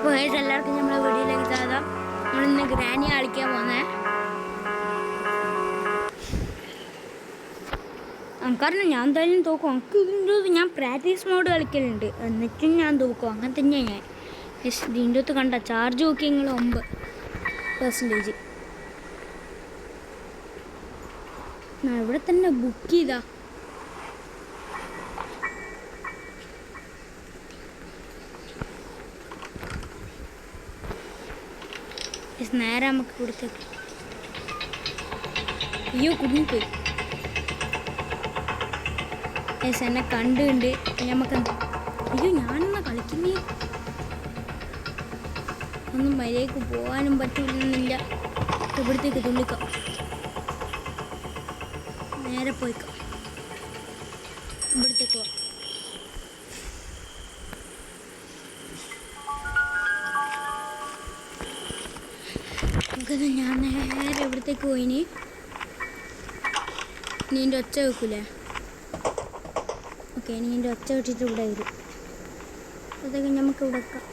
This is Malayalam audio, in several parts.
അപ്പോൾ എല്ലാവർക്കും നമ്മളെ വീഡിയോയിലേക്ക് സ്വാഗതം. നമ്മളിന്ന് ഗ്രാനി കളിക്കാൻ പോകുന്നത്. എനിക്കറിഞ്ഞു ഞാൻ എന്തായാലും തോക്കും. എനിക്ക് ഇതിൻ്റെ ഞാൻ പ്രാക്ടീസ് മോഡ് കളിക്കലുണ്ട്, എന്നിട്ടും ഞാൻ തോക്കും. അങ്ങനെ തന്നെയാണ് ഞാൻ. ഇതിൻ്റെ അകത്ത് കണ്ട ചാർജ് നോക്കി നിങ്ങൾ 9%. ഞാൻ ഇവിടെ തന്നെ ബുക്ക് ചെയ്താ. നേരെ നമുക്ക് ഇവിടുത്തേക്ക് അയ്യോ കുടുങ്ങിപ്പോയി. എന്നെ കണ്ടുണ്ട് നമുക്ക് അയ്യോ ഞാനെന്നാ കളിക്കുന്നേ. ഒന്നും മര്യാദക്ക് പോകാനും പറ്റില്ലെന്നില്ല. ഇവിടത്തേക്ക് തുള്ളിക്കാം, നേരെ പോയിക്കാം. ഇവിടത്തേക്ക് പോവാം. നമുക്കത് ഞാൻ നേരെ ഇവിടത്തേക്ക് പോയിനി. നീൻ്റെ ഒച്ച വെക്കൂലേ? ഓക്കെ, നീൻ്റെ ഒച്ച വെച്ചിട്ട് ഇവിടെ വരും. അതൊക്കെ നമുക്ക് ഇവിടെ വെക്കാം.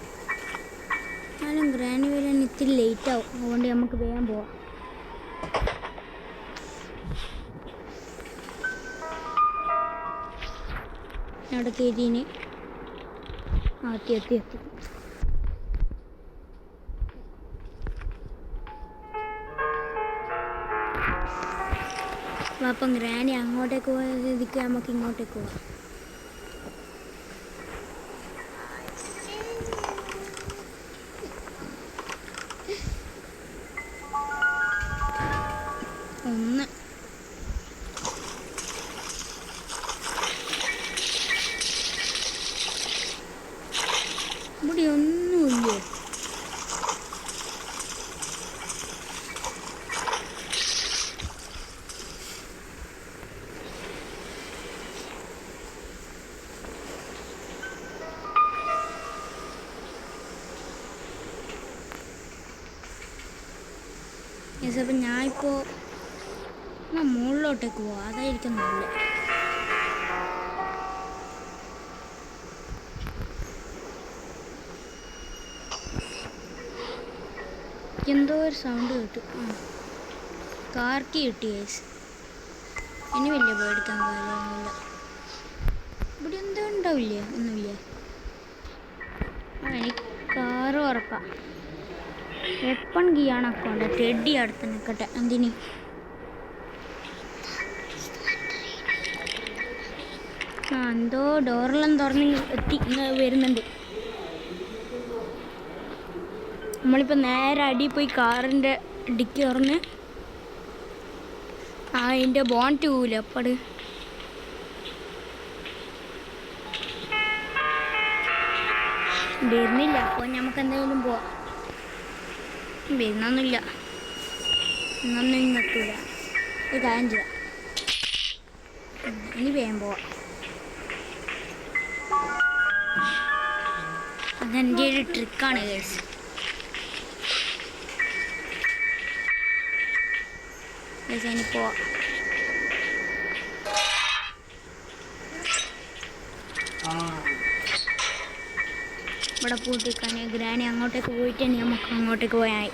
എന്നാലും ഗ്രാനി വരാൻ ഇത്തിരി ലേറ്റ് ആവും, അതുകൊണ്ട് നമുക്ക് വേഗം പോവാം. അവിടെ കയറ്റീന് എത്തി. അപ്പം ഗ്രാനി അങ്ങോട്ടേക്ക് പോയ രീതിക്ക് നമുക്ക് ഇങ്ങോട്ടേക്ക് പോവാം. ഒന്ന് ഇവിടെ ഒന്നുമില്ലേ? അപ്പം ഞാനിപ്പോൾ മുകളിലോട്ടേക്ക് പോവാം, അതായിരിക്കും നല്ല. എന്തോ ഒരു സൗണ്ട് കേട്ടു. കാർക്കി കിട്ടി ഗൈസ്. ഇനി വലിയ പേടിക്കാൻ കാര്യമൊന്നുമില്ല. ഇവിടെ എന്തോ ഉണ്ടാവില്ലേ? ഒന്നുമില്ലേ? എനിക്ക് കാറ് ഉറക്കാം. വെപ്പൺ കീയാണ് അക്കൗണ്ട്. ടെഡി അടുത്ത് നിൽക്കട്ടെ. എന്തിന് എന്തോ ഡോറെല്ലാം തുറന്ന് എത്തി വരുന്നുണ്ട്. നമ്മളിപ്പോൾ നേരെ അടി പോയി കാറിൻ്റെ ഡിക്കി തുറന്ന് അതിൻ്റെ ബോണ്ട് പോവില്ല. അപ്പട് വരുന്നില്ല. അപ്പോൾ നമുക്ക് എന്തെങ്കിലും പോവാം. വരുന്നൊന്നുമില്ല, ഇന്നൊന്നും ഇങ്ങെത്തൂല. ഒരു കാര്യം ചെയ്യാം, ഇനി വേഗം പോവാം. അതെൻ്റെ ഒരു ട്രിക്കാണ് ഗൈസ്. ഇനി പോവാം. ഇവിടെ പൂട്ടിക്കാൻ ഗ്രാനി അങ്ങോട്ടേക്ക് പോയിട്ട് നമുക്ക് അങ്ങോട്ടേക്ക് പോയാൽ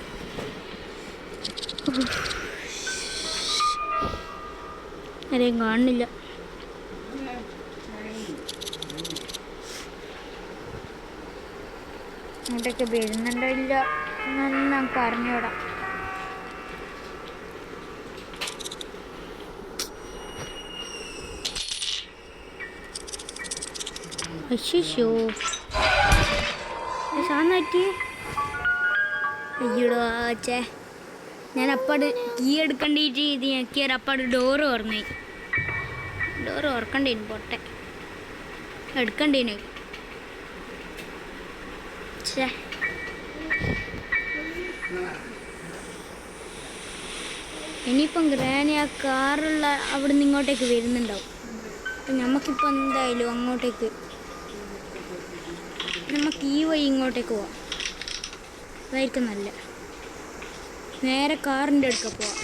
ആരെയും കാണുന്നില്ല. അങ്ങോട്ടേക്ക് വരുന്നുണ്ടോ ഇല്ല എന്നൊന്നും നമുക്ക് അറിഞ്ഞൂടാ. അയ്യോ സാധനറ്റി അയ്യടോ ചേ, ഞാൻ അപ്പാട് കീ എടുക്കേണ്ടിട്ട് ഇത് ഞെക്കിയാൽ അപ്പാട് ഡോറ് തുറന്നു. ഡോറ് തുറക്കണ്ടേനു, പൊട്ടെ എടുക്കണ്ടേനു. ചേ ഇനിയിപ്പം ഗ്രാനി ആ കാറുള്ള അവിടെ നിന്ന് ഇങ്ങോട്ടേക്ക് വരുന്നുണ്ടാവും. അപ്പം നമുക്കിപ്പോൾ എന്തായാലും അങ്ങോട്ടേക്ക് നമുക്ക് ഈ വഴി ഇങ്ങോട്ടേക്ക് പോവാം, അതായിരിക്കും നല്ല. നേരെ കാറിൻ്റെ അടുക്ക പോവാം.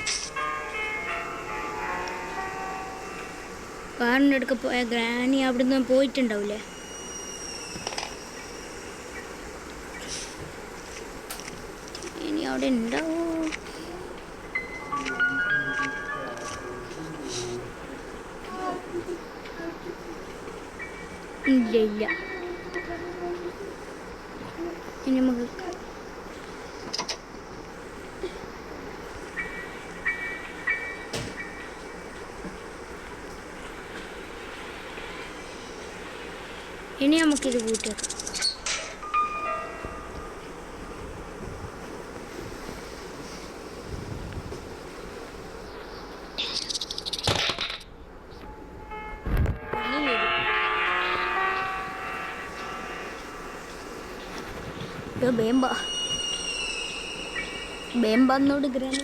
കാറിൻ്റെ അടുക്ക പോയാൽ ഗ്രാനി അവിടെ നിന്ന് പോയിട്ടുണ്ടാവില്ലേ? ഇനി അവിടെ ഉണ്ടാവോ? ഇല്ല ഇല്ല. ഇനി നമുക്ക് നമുക്കിത് കൂട്ടിയേക്കാം. ബേമ്പന്നോട് ഗ്രാനി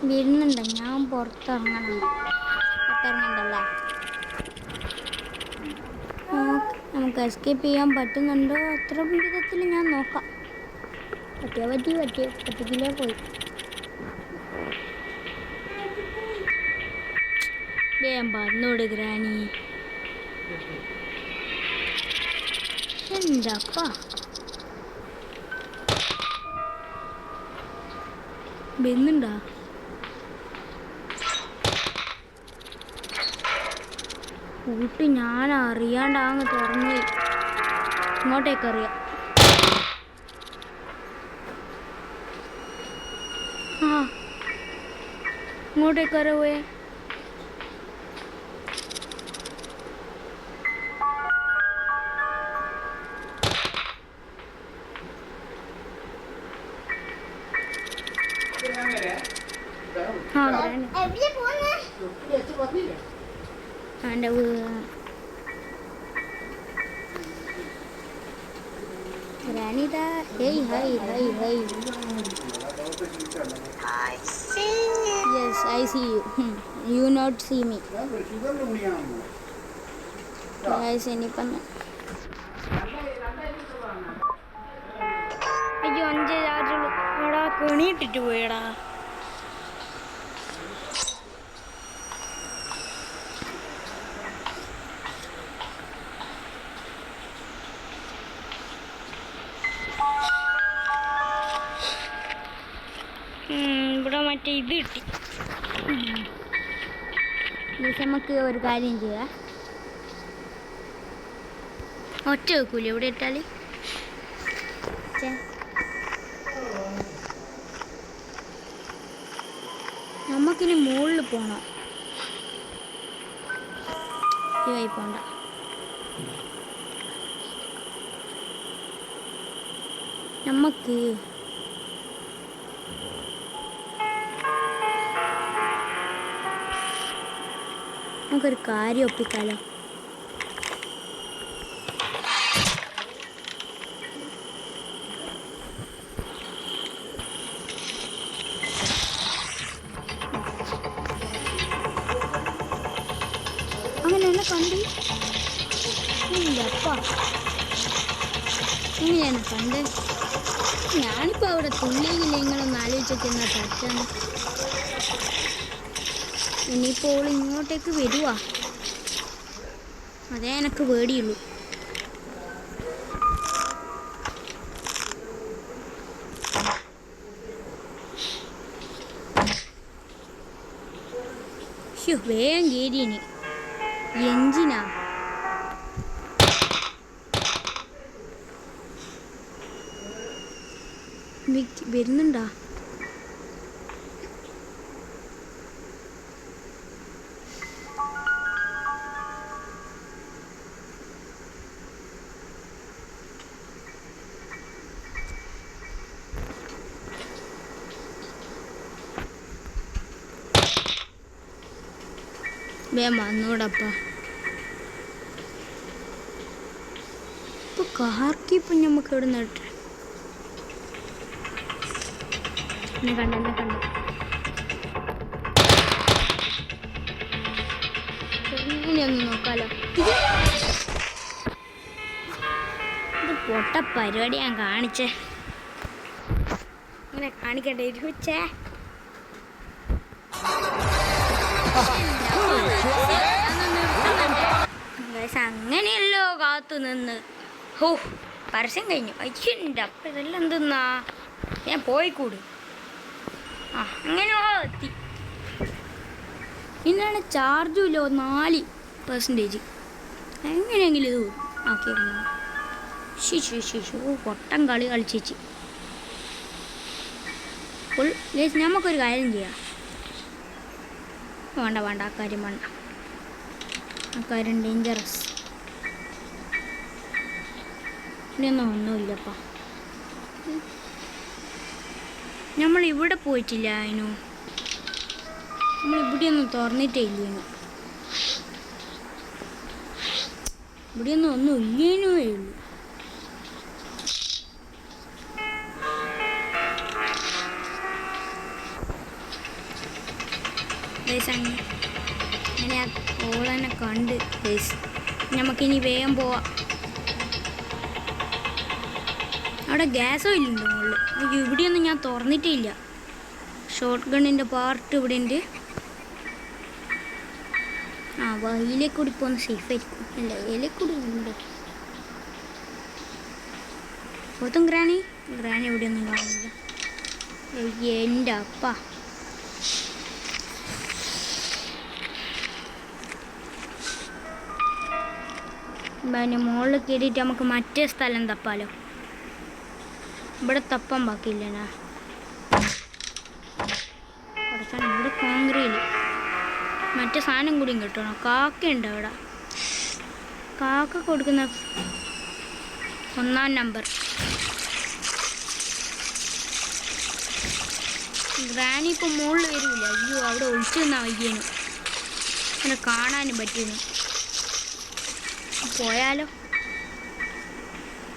വരുന്നുണ്ട്. ഞാൻ പുറത്തിറങ്ങണ്ടല്ലേ? നമുക്ക് എസ്കേപ്പ് ചെയ്യാൻ പറ്റുന്നുണ്ടോ അത്ര വിധത്തിൽ ഞാൻ നോക്കാം. പറ്റിക്കില്ലേ പോയി. ബേമ്പന്നോട് ഗ്രാനി എന്താപ്പാ വരുന്നുണ്ടാ? കൂട്ട് ഞാൻ അറിയാണ്ടാങ്ങ് തുറന്ന് ഇങ്ങോട്ടേക്ക് അറിയാം. ആ ഇങ്ങോട്ടേക്ക് അറിയാ പോയേ. എൻ്റെ ഗ്രാനിതാ. Hey hi hi hi. Yes, I see you. You not see me. Guys, ഇനിയിപ്പം അയ്യോ 5 ചാർജുള്ളൂ. എടാ കെണിയിട്ടിട്ട് പോയടാ. ഇവിടെ മറ്റേ ഇത് കിട്ടി. നമുക്ക് ഒരു കാര്യം ചെയ്യാം. ഒറ്റ വെക്കൂല ഇവിടെ ഇട്ടാൽ. നമുക്കിനി മുകളിൽ പോകണം. ഈ പോണ്ട. നമുക്കൊരു കാര്യം ഒപ്പിക്കാലോ. അങ്ങനെ എന്നെ കണ്ട് ഇല്ലപ്പാ. എങ്ങനെയാണ് കണ്ട്? ഞാനിപ്പോൾ അവിടെ തുള്ളിയില്ല. നിങ്ങളൊന്ന് ആലോചിച്ചൊക്കെ എന്നാ പറ്റാന്ന്. ഇനിയിപ്പോൾ ഇങ്ങോട്ടേക്ക് വരുവാ. അതേ എനിക്ക് പേടിയുള്ളൂ. വേഗം കയറിയിനി. എഞ്ചിനാ വരുന്നുണ്ടാ? വന്നോടപ്പ. ഇപ്പൊ കാർക്കി ഇപ്പം നമുക്ക് ഇവിടെ നട്ട് കണ്ട ഒന്ന് നോക്കാലോ. ഇത് പൊട്ട പരിപാടി ഞാൻ കാണിച്ചേ. ഇങ്ങനെ കാണിക്കട്ടെ ഇരുച്ചേ. അങ്ങനെയല്ലോ കാത്തു നിന്ന്. ഹോ പരസ്യം കഴിഞ്ഞു. അയ്യണ്ട അപ്പം ഇതെല്ലാം എന്തെന്നാ ഞാൻ പോയിക്കൂട്. ആ അങ്ങനെ എത്തി. ഇന്നാണ് ചാർജും ഇല്ല 4%. എങ്ങനെയെങ്കിലും ഇത് ആക്കിയിരുന്നു. ശിശു പൊട്ടം കളി കളിച്ചേച്ചി. ഫുൾ ഗൈസ് നമുക്കൊരു കാര്യം ചെയ്യാം. വേണ്ട ആ കാര്യം വേണ്ട. ആ കാര്യം ഡേഞ്ചറസ്. ഇനിയൊന്നും ഒന്നുമില്ലപ്പാ. നമ്മളിവിടെ പോയിട്ടില്ല. അതിനു നമ്മളിവിടെയൊന്നും തുറന്നിട്ടേ ഇല്ലേനു. ഇവിടെയൊന്നും ഒന്നും ഇല്ലേനേ ഉള്ളൂ. അങ്ങനെ ആ ഓളെന്നെ കണ്ട് ഗൈസ്. നമുക്കിനി വേഗം പോവാം. അവിടെ ഗ്യാസ് ഓയിലുണ്ട് മുകളിൽ. ഇവിടെയൊന്നും ഞാൻ തുറന്നിട്ടേ ഇല്ല. ഷോർട്ട് ഗണ്ണിൻ്റെ പാർട്ട് ഇവിടെ ഉണ്ട്. ആ വയിലേക്കൂടി പോകുന്ന സേഫ് ആയിരിക്കും. അല്ല ഇലക്കൂടി ഉണ്ട്. പോത്തും ഗ്രാനി എവിടെയൊന്നും കാണുന്നില്ല. എൻ്റെ അപ്പ പിന്നെ മുകളിൽ കയറിയിട്ട് നമുക്ക് മറ്റേ സ്ഥലം തപ്പാലോ. ഇവിടെ തപ്പാൻ ബാക്കിയില്ലനാ. ഇവിടെ കോൺക്രീറ്റ് മറ്റേ സാധനം കൂടിയും കിട്ടണം. കാക്കയുണ്ട് അവിടെ. കാക്ക കൊടുക്കുന്ന 1-ാം നമ്പർ. ഗ്രാനി ഇപ്പം മുകളിൽ വരില്ല. അയ്യോ അവിടെ ഒളിച്ചു നിന്നാ വയ്യേനു. അങ്ങനെ കാണാനും പറ്റിയിരുന്നു. പോയാലോ?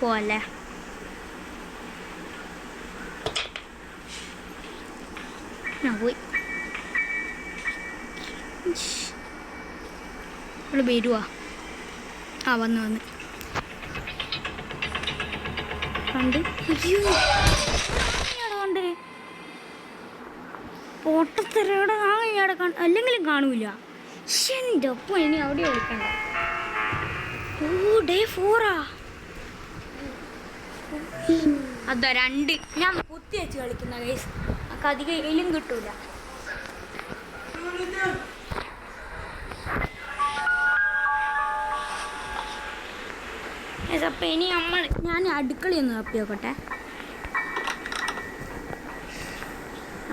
പോവല്ലേ? പോയി അവള് വരുവാ. ആ വന്ന് കണ്ട്. അയ്യോ കണ്ട് പൊട്ടത്തരയുടെ അല്ലെങ്കിലും കാണൂല. എൻ്റെ ഒപ്പം ഇനി അവിടെ വിളിക്കണ്ട. ഓ ഡേ 4 അതാ 2. ഞാൻ കുത്തി വെച്ച് കളിക്കുന്ന കേസ്. നമുക്ക് അധികം എലും കിട്ടൂല. അപ്പം ഇനി ഞാൻ അടുക്കളയൊന്ന് തപ്പി നോക്കട്ടെ.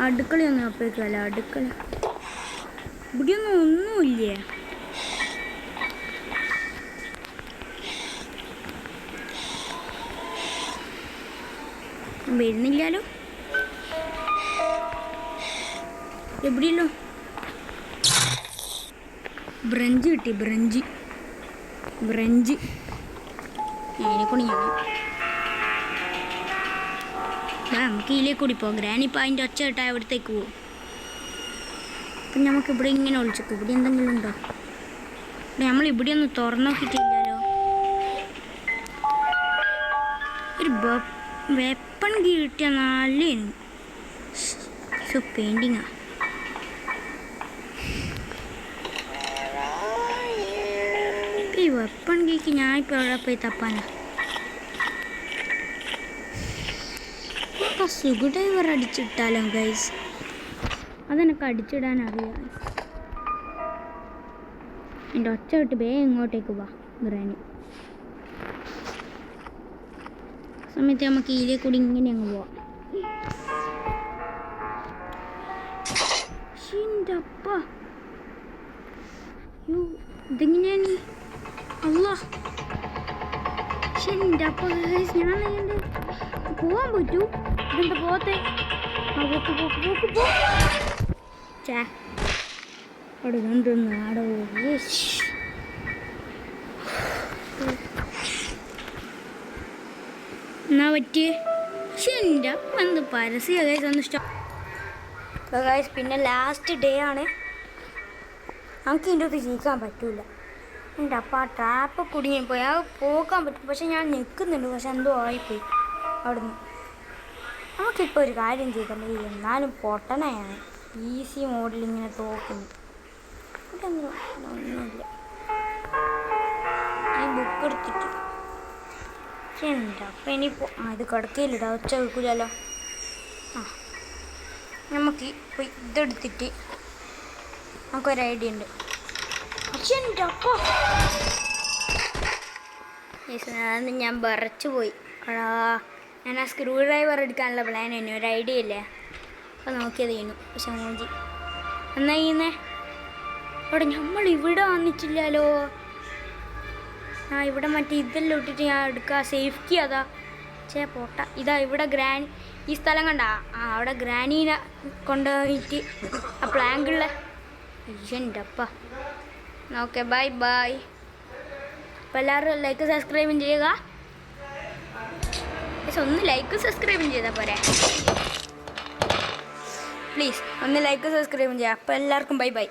അടുക്കളയൊന്ന് തപ്പി വെക്കല്ല. അടുക്കള ഇവിടെയൊന്നും ഒന്നുമില്ലേ. വരുന്നില്ലല്ലോ. എവിടെയല്ലോ ബ്രഞ്ച് കിട്ടി. ബ്രഞ്ച് അതിനെക്കൊണ്ട് നമുക്ക് ഇതിലേക്ക് കൂടി പോകാം. ഗ്രാനിപ്പോൾ അതിൻ്റെ ഒച്ച കേട്ടാൽ അവിടത്തേക്ക് പോകും. അപ്പം നമുക്ക് ഇവിടെ ഇങ്ങനെ ഒളിച്ചേക്കും. ഇവിടെ എന്തെങ്കിലും ഉണ്ടോ? നമ്മളിവിടെ ഒന്നും തുറന്നു നോക്കിയിട്ടില്ലല്ലോ. ഒരു വെപ്പൺ കിട്ടിയ നല്ലേനു. പെയിൻറ്റിങ്ങാ. ഈ വെപ്പൺ കീക്ക് ഞാനിപ്പോൾ എവിടെ പോയി തപ്പാനാ? സുഖ ഡ്രൈവർ അടിച്ചിട്ടാലോ ഗൈസ്? അതെനിക്ക് അടിച്ചിടാൻ അറിയാം. എൻ്റെ ഒച്ച വിട്ട് വേഗം ഇങ്ങോട്ടേക്ക് വാ ഗ്രാനി. സമയത്ത് നമുക്ക് ഇതിലേ കൂടി ഇങ്ങനെ അങ്ങ് പോവാം. അപ്പ ഇതെങ്ങനെയാണ്? അല്ലാ എൻ്റെ അപ്പ ഞാൻ പോവാൻ പറ്റൂ? ഇതെന്താ പോത്തെ? ചേ അവിടെ എന്തൊന്ന് ആടോ. എന്നാ പറ്റിയേ? എൻ്റെ അപ്പം എന്ത് പരസ്യ ഗൈസ് ഒന്ന് ഇഷ്ടം. ഗൈസ് പിന്നെ ലാസ്റ്റ് ഡേ ആണ്. നമുക്ക് ഇതിൻ്റെ അടുത്ത് ജീവിക്കാൻ പറ്റൂല. എൻ്റെ അപ്പം ആ ട്രാപ്പ് കുടുങ്ങിപ്പോയി. അത് പോകാൻ പറ്റും. പക്ഷെ ഞാൻ നിൽക്കുന്നുണ്ട്. പക്ഷെ എന്തോ ആയിപ്പോയി അവിടുന്ന്. നമുക്കിപ്പോൾ ഒരു കാര്യം ചെയ്തല്ലേ. എന്നാലും പൊട്ടനായാണ് ഈസി മോഡിൽ ഇങ്ങനെ തോക്കുന്നു. ഇവിടെ ഒന്നുമില്ല. ഈ ബുക്ക് എടുത്തിട്ട് എന്താ അപ്പം ഇനിയിപ്പോൾ ഇത് കിടക്കയിലിടാ, ഒച്ച കേൾക്കില്ലല്ലോ. ആ നമുക്ക് പോയി ഇതെടുത്തിട്ട് നമുക്കൊരു ഐഡിയ ഉണ്ട്. പക്ഷെ എൻ്റെ അപ്പം അന്ന് ഞാൻ വിറച്ച് പോയി. ഞാൻ ആ സ്ക്രൂ ഡ്രൈവർ എടുക്കാനുള്ള പ്ലാൻ തന്നെ, ഒരു ഐഡിയ ഇല്ലേ. അപ്പോൾ നോക്കിയത് ചെയ്യുന്നു. പക്ഷെ മോജി എന്നാ ചെയ്യുന്നേ അവിടെ നമ്മൾ ഇവിടെ വന്നിട്ടില്ലല്ലോ. ആ ഇവിടെ മറ്റേ ഇതെല്ലാം ഇട്ടിട്ട് ഞാൻ എടുക്കുക, സേഫ്റ്റി അതാ പോട്ട. ഇതാ ഇവിടെ ഈ സ്ഥലം കണ്ടാ, അവിടെ ഗ്രാനീനെ കൊണ്ടുപോയിട്ട് ആ പ്ലാങ്കുള്ള എൻ്റെ അപ്പ. Okay bye bye. അപ്പോൾ എല്ലാവരും ലൈക്ക് സബ്സ്ക്രൈബും ചെയ്യുക. പക്ഷെ ഒന്ന് ലൈക്ക് സബ്സ്ക്രൈബും ചെയ്താൽ പോരെ, പ്ലീസ് ഒന്ന് ലൈക്ക് സബ്സ്ക്രൈബും ചെയ്യുക. അപ്പോൾ എല്ലാവർക്കും ബൈ ബൈ.